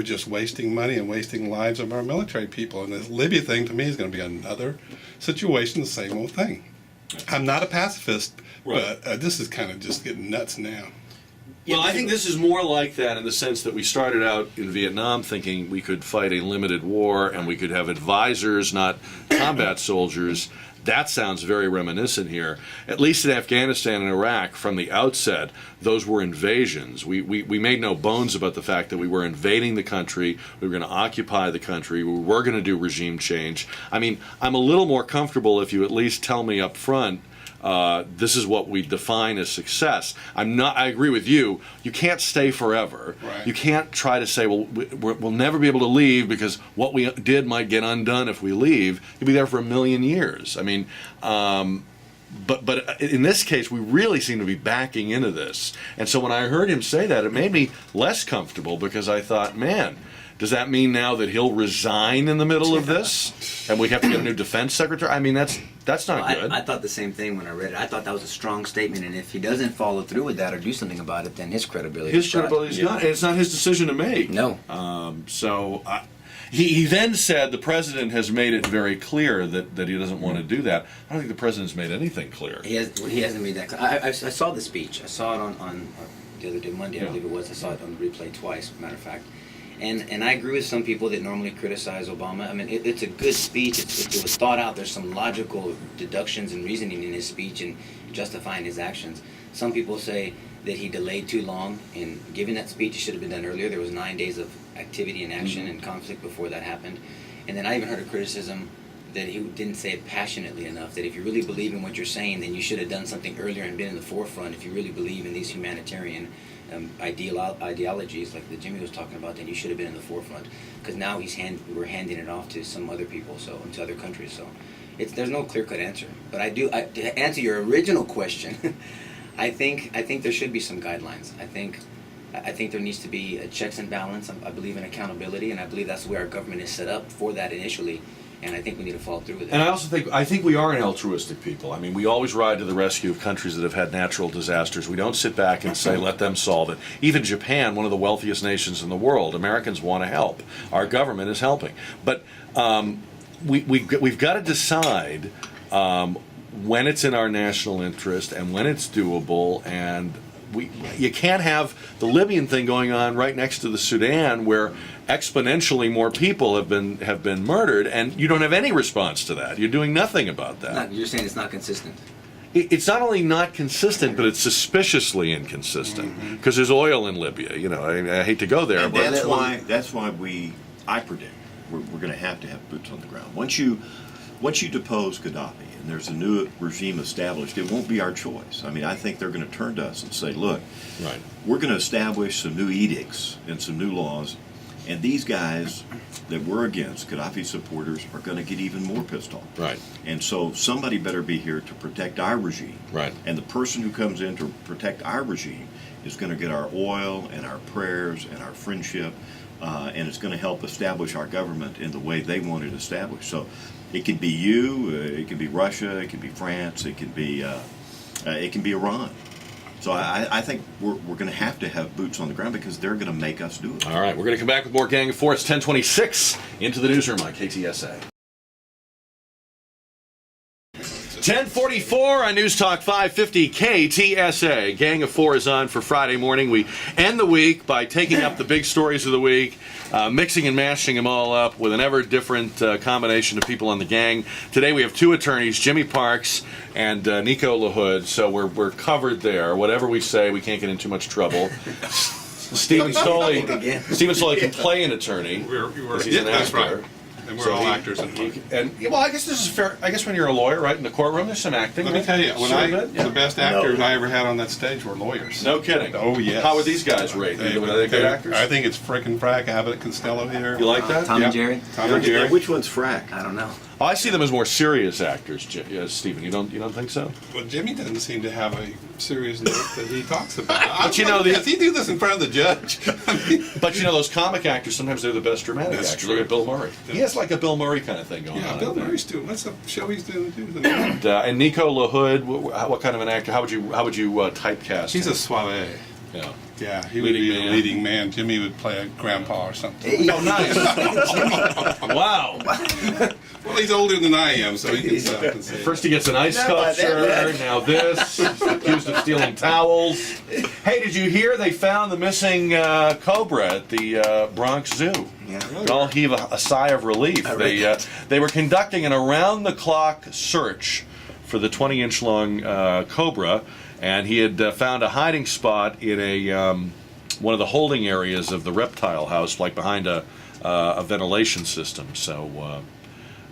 just wasting money and wasting lives of our military people. And this Libya thing, to me, is going to be another situation, the same old thing. I'm not a pacifist, Right. but this is kind of just getting nuts now. Well, I think this is more like that in the sense that we started out in Vietnam thinking we could fight a limited war and we could have advisors, not combat soldiers. That sounds very reminiscent here. At least in Afghanistan and Iraq, from the outset, those were invasions. We made no bones about the fact that we were invading the country, we were going to occupy the country, we were going to do regime change. I mean, I'm a little more comfortable if you at least tell me up front, this is what we define as success. I agree with you. You can't stay forever. Right. You can't try to say, well, we'll never be able to leave because what we did might get undone if we leave. You'll be there for 1,000,000 years. I mean, but in this case, we really seem to be backing into this. And so when I heard him say that, it made me less comfortable because I thought, man, does that mean now that he'll resign in the middle of this, and we have to get a new defense secretary? I mean, that's not good. I thought the same thing when I read it. I thought that was a strong statement, and if he doesn't follow through with that or do something about it, then his credibility. His credibility is gone, and it's not his decision to make. No. He then said the president has made it very clear that he doesn't want to do that. I don't think the president's made anything clear. He hasn't made that clear. I saw the speech. I saw it on the other day, Monday, I believe it was. I saw it on the replay twice, matter of fact. And I agree with some people that normally criticize Obama. I mean, it's a good speech. It was thought out. There's some logical deductions and reasoning in his speech and justifying his actions. Some people say that he delayed too long in giving that speech. It should have been done earlier. There was 9 days of activity and action and conflict before that happened. And then I even heard a criticism that he didn't say it passionately enough, that if you really believe in what you're saying, then you should have done something earlier and been in the forefront. If you really believe in these humanitarian ideologies like that Jimmy was talking about, then you should have been in the forefront. Because now we're handing it off to some other people, and to other countries. So there's no clear-cut answer. But to answer your original question, I think there should be some guidelines. I think there needs to be a checks and balance. I believe in accountability, and I believe that's where our government is set up for that initially. And I think we need to follow through with it. And I think we are an altruistic people. I mean, we always ride to the rescue of countries that have had natural disasters. We don't sit back and say, let them solve it. Even Japan, one of the wealthiest nations in the world, Americans want to help. Our government is helping. But we've got to decide when it's in our national interest and when it's doable. And you can't have the Libyan thing going on right next to the Sudan, where exponentially more people have been murdered, and you don't have any response to that. You're doing nothing about that. You're saying it's not consistent. It's not only not consistent, but it's suspiciously inconsistent because there's oil in Libya. You know, I hate to go there, and but that's why I predict we're going to have boots on the ground. Once you depose Gaddafi and there's a new regime established, it won't be our choice. I mean, I think they're going to turn to us and say, look, right, we're going to establish some new edicts and some new laws, and these guys that we're against, Gaddafi supporters, are going to get even more pissed off. Right. And so somebody better be here to protect our regime. Right. And the person who comes in to protect our regime is going to get our oil and our prayers and our friendship, and it's going to help establish our government in the way they want it established. So it could be you, it could be Russia, it could be France, it could be Iran. So I think we're going to have boots on the ground because they're going to make us do it. All right, we're going to come back with more Gang of Four. It's 1026 into the newsroom on KTSA. 1044 on News Talk 550 KTSA. Gang of Four is on for Friday morning. We end the week by taking up the big stories of the week, mixing and mashing them all up with an ever different combination of people on the gang. Today we have two attorneys, Jimmy Parks and Nico Lahood, so we're covered there. Whatever we say, we can't get in too much trouble. Steven Stoli can play an attorney. He's an that's actor. right. And we're all actors in part. Well, I guess this is fair. I guess when you're a lawyer, right, in the courtroom, there's some acting. Let me tell you, the best actors I ever had on that stage were lawyers. No kidding. Oh, yes. How would these guys rate? Are they good actors? I think it's frickin' frack. Abbott Costello here. You like that? Tom and Jerry? Tom and Jerry. Which one's frack? I don't know. Oh, I see them as more serious actors, Stephen. You don't think so? Well, Jimmy doesn't seem to have a serious note that he talks about. But you know, does he do this in front of the judge? But you know, those comic actors, sometimes they're the best dramatic That's actors. true. Look at Bill Murray. He has like a Bill Murray kind of thing going on. Yeah, Bill Murray's doing. What's the show he's doing? And Nico Lahood, what kind of an actor? How would you typecast? He's him? a suave. Yeah. Yeah, he would Leading be man. a leading man. Jimmy would play a grandpa or something. Oh, nice. Wow. Well, he's older than I am, so he can say. First he gets an ice No, but sculpture, that- now this. He's accused of stealing towels. Hey, did you hear they found the missing cobra at the Bronx Zoo? Yeah. We all heave a sigh of relief. They were conducting an around-the-clock search for the 20-inch long cobra, and he had found a hiding spot in a one of the holding areas of the reptile house, like behind a ventilation system. So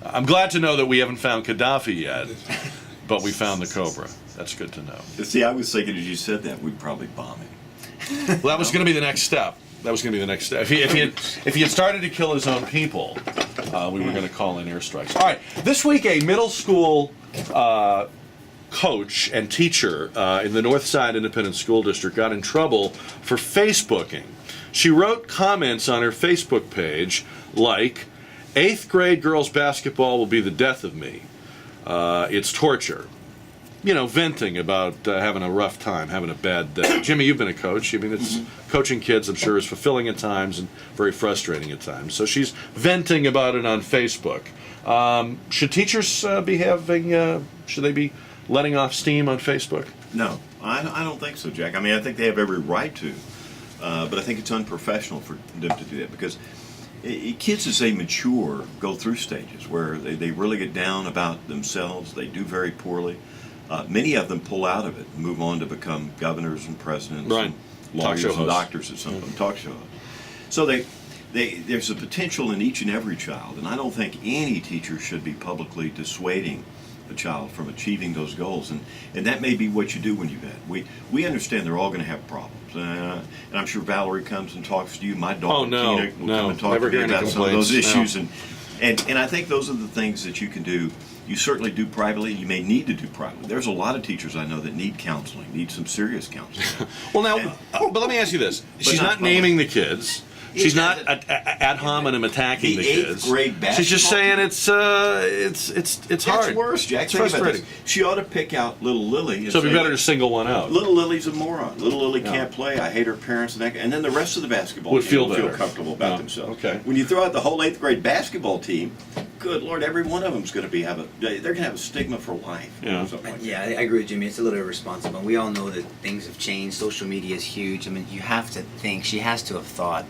I'm glad to know that we haven't found Gaddafi yet, but we found the cobra. That's good to know. See, I was thinking as you said that, we'd probably bomb him. Well, that was going to be the next step. That was going to be the next step. If he had started to kill his own people, we were going to call in airstrikes. All right, this week a middle school coach and teacher in the Northside Independent School District got in trouble for Facebooking. She wrote comments on her Facebook page like, "8th grade girls basketball will be the death of me. It's torture." You know, venting about having a rough time, having a bad day. Jimmy, you've been a coach. I mean, it's coaching kids, I'm sure, is fulfilling at times and very frustrating at times. So she's venting about it on Facebook. Should teachers be having, should they be letting off steam on Facebook? No, I don't think so, Jack. I mean, I think they have every right to, but I think it's unprofessional for them to do that because kids, as they mature, go through stages where they really get down about themselves. They do very poorly. Many of them pull out of it and move on to become governors and presidents, Right. and Talk show lawyers and hosts. doctors at some point, talk show hosts. So there's a potential in each and every child, and I don't think any teacher should be publicly dissuading a child from achieving those goals, and that may be what you do when you vet. We understand they're all going to have problems, and I'm sure Valerie comes and talks to you. My daughter no, Tina will no, come and talk never to me hear any about some of those complaints, issues, and I think those are the things that you can do. You certainly do privately. You may need to do privately. There's a lot of teachers I know that need counseling, need some serious counseling. Well, now, but let me ask you this. She's not not public. naming the kids. She's Yeah, not ad hominem attacking the the eighth kids. grade She's just basketball saying it's hard. That's worse, Jack. It's Think about frustrating. this. She ought to pick out little Lily. And So it'd be say, better to single one out. Little Lily's a moron. Little Lily Yeah. can't play. I hate her parents, and then the rest of the basketball Would team feel will feel better. comfortable about Yeah. themselves. Okay. When you throw out the whole 8th grade basketball team, good Lord, every one of them's going to they're going to have a stigma for life. Yeah. Something like Yeah, I agree with Jimmy. It's a little irresponsible. We all know that things have changed. Social media is huge. I mean, you have to think. She has to have thought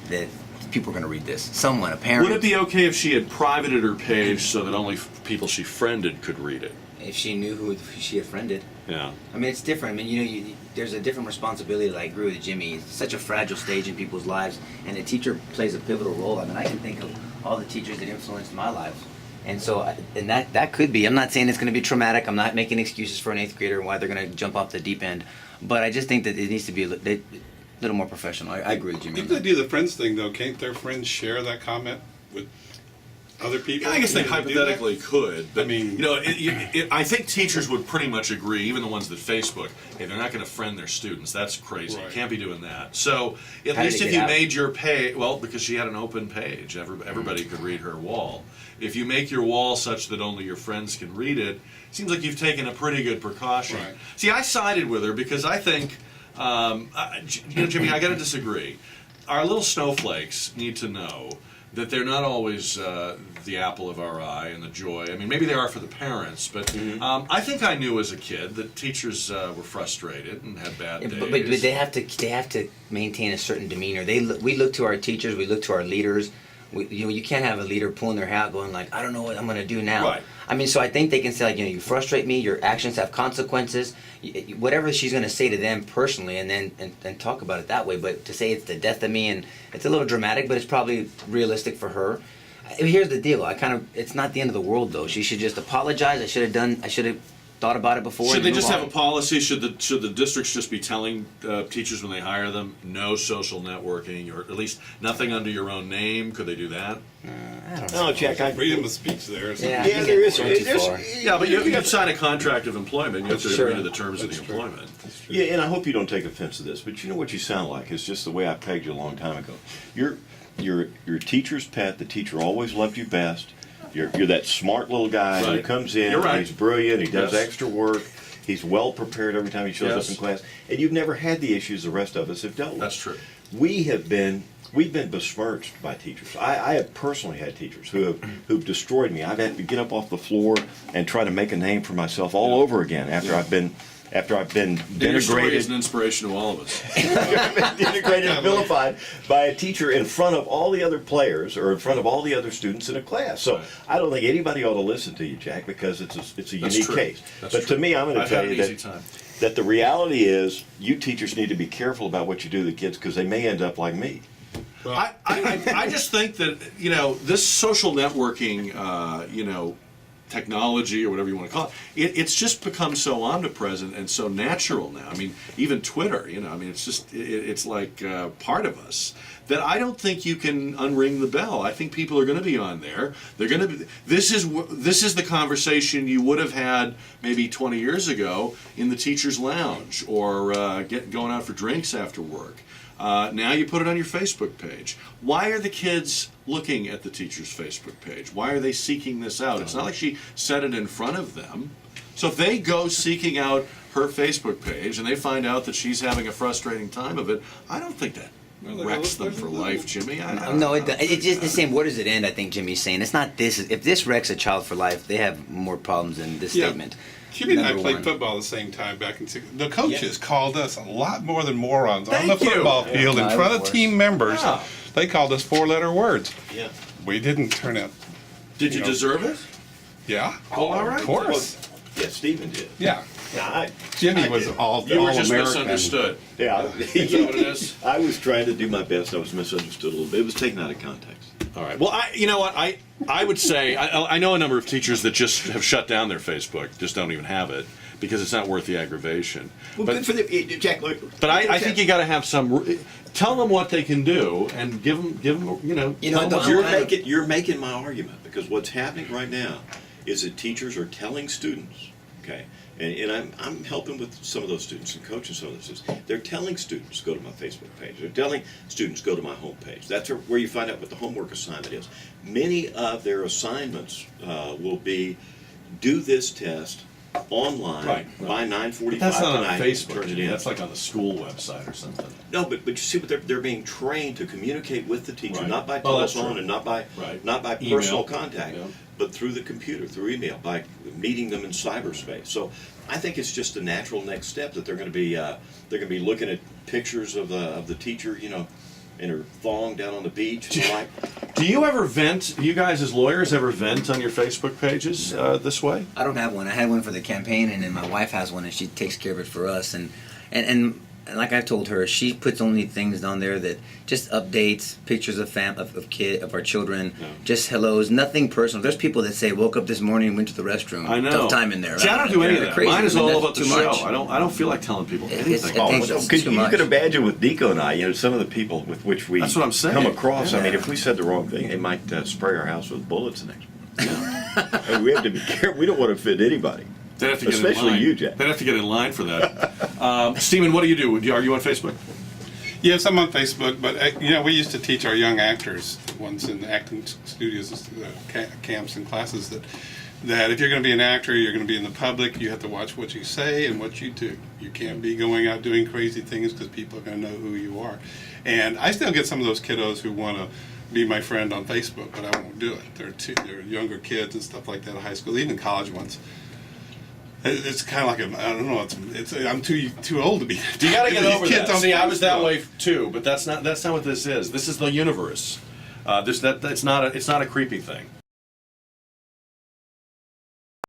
that people are going to read this. Someone, a parent. Would it be okay if she had privated her page so that only people she friended could read it? if she knew who she offended? Yeah. I mean, it's different. I mean, there's a different responsibility that I agree with Jimmy. It's such a fragile stage in people's lives, and a teacher plays a pivotal role. I mean, I can think of all the teachers that influenced my life. And so, that could be, I'm not saying it's going to be traumatic. I'm not making excuses for an 8th grader and why they're going to jump off the deep end. But I just think that it needs to be a little more professional. I agree with Jimmy. If they do the friends thing, though, can't their friends share that comment with other people? Yeah, I guess they Can do hypothetically that? could, but I mean- I think teachers would pretty much agree, even the ones that Facebook, hey, they're not going to friend their students. That's crazy. Right. Can't be doing that. So at How did least it if get you out? made your page, well, because she had an open page, everybody could read her wall. If you make your wall such that only your friends can read it, it seems like you've taken a pretty good precaution. Right. See, I sided with her because I think, Jimmy, I got to disagree. Our little snowflakes need to know that they're not always the apple of our eye and the joy. I mean, maybe they are for the parents, but I think I knew as a kid that teachers were frustrated and had bad days. But they have to maintain a certain demeanor. We look to our teachers, we look to our leaders. You can't have a leader pulling their hair out going like, I don't know what I'm going to do now. Right. I mean, so I think they can say like, you frustrate me, your actions have consequences, whatever she's going to say to them personally, and then talk about it that way. But to say it's the death of me, and it's a little dramatic, but it's probably realistic for her. I mean, here's the deal. It's not the end of the world though. She should just apologize. I should have thought about it before. Should and they move just have on. a policy? Should the districts just be telling teachers when they hire them no social networking, or at least nothing under your own name? Could they do that? I don't know. No, Jack, Freedom of speech there. So. Yeah, Yeah, there is. Going too far. Yeah, but you sign a contract of employment. You have to Sure. agree to the terms of the That's true. employment. Yeah, and I hope you don't take offense to this, but you know what you sound like? It's just the way I pegged you a long time ago. You're a teacher's pet. The teacher always loved you best. You're that smart little guy who Right. comes in. You're right. He's brilliant. He does Yes. extra work. He's well prepared every time he shows Yes. up in class. And you've never had the issues the rest of us have dealt with. That's true. We've been besmirched by teachers. I have personally had teachers who've destroyed me. I've had to get up off the floor and try to make a name for myself all over again after I've been Your story is denigrated, an inspiration to all of us. denigrated and vilified by a teacher in front of all the other players or in front of all the other students in a class. So Right. I don't think anybody ought to listen to you, Jack, because it's a That's unique true. case. That's But true. to me, I'm going to I've tell had you an easy time. that the reality is you teachers need to be careful about what you do to the kids because they may end up like me. I just think that, this social networking, technology or whatever you want to call it, it's just become so omnipresent and so natural now. I mean, even Twitter, it's just, it's like part of us that I don't think you can unring the bell. I think people are going to be on there. They're going to be, this is the conversation you would have had maybe 20 years ago in the teacher's lounge or going out for drinks after work. Now you put it on your Facebook page. Why are the kids looking at the teacher's Facebook page? Why are they seeking this out? It's not like she said it in front of them. So if they go seeking out her Facebook page and they find out that she's having a frustrating time of it, I don't think that wrecks them for life, Jimmy. I don't No, know. it's just the same. Where does it end? I think Jimmy's saying it's not this. If this wrecks a child for life, they have more problems than this Yeah. statement. Jimmy and I Number played one. football at the same time back in the coaches called us a lot more than morons on Thank the you. football field in Yeah, front of of course. team members. Yeah. They called us 4-letter words. Yeah. We didn't turn out. Did you deserve it? Yeah. Oh, all right. Of course. Yeah, Stephen did. Yeah. Yeah, Jimmy I was did. all You were all just American. misunderstood. Yeah. Is that what it is? I was trying to do my best. I was misunderstood a little bit. It was taken out of context. All right. Well, you know what? I would say I know a number of teachers that just have shut down their Facebook, just don't even have it because it's not worth the aggravation. Well, but good for them, Jack. Look, but I think you got to have some. Tell them what they can do and give them You know, tell them what you're making my argument because what's happening right now is that teachers are telling students, okay, and I'm helping with some of those students and coaching some of those students. They're telling students go to my Facebook page. They're telling students go to my home page. That's where you find out what the homework assignment is. Many of their assignments will be do this test online Right. by 9:45 That's not on tonight. Facebook. Turn it in. That's like on the school website or something. No, but you see, what they're being trained to communicate with the teacher, Right. not by Oh, that's telephone true. and not by Right. personal Email. contact, Yeah. but through the computer, through email, by meeting them in cyberspace. So I think it's just a natural next step that they're going to be looking at pictures of the teacher, in her thong down on the beach. And the like. Do you ever vent? Do you guys as lawyers ever vent on your Facebook pages this way? I don't have one. I had one for the campaign, and then my wife has one, and she takes care of it for us. And like I've told her, she puts only things on there that just updates, pictures of our children, Yeah. just hellos, nothing personal. There's people that say, woke up this morning and went to the restroom. I know. Tough time in there. See, I don't do any of that. Crazy. Mine is I mean, all that's about the too show. much. I don't feel like telling people It's- anything. I think that's Because too you much. can imagine with Nico and I, some of the people with which we That's what I'm saying. come across. I mean, Yeah. if we said the wrong thing, they might spray our house with bullets the next morning. And we have to be careful. We don't want to offend anybody. They'd have to get Especially in line. you, Jack. They'd have to get in line for that. Stephen, what do you do? Are you on Facebook? Yes, I'm on Facebook, but we used to teach our young actors once in acting studios, camps and classes that if you're going to be an actor, you're going to be in the public. You have to watch what you say and what you do. You can't be going out doing crazy things because people are going to know who you are. And I still get some of those kiddos who want to be my friend on Facebook, but I won't do it. They're younger kids and stuff like that at high school, even college ones. It's kind of like I don't know. I'm too old to be. You got to get these over kids that. on See, I was that Facebook. way too, but that's not what this is. This is the universe. It's not a creepy thing.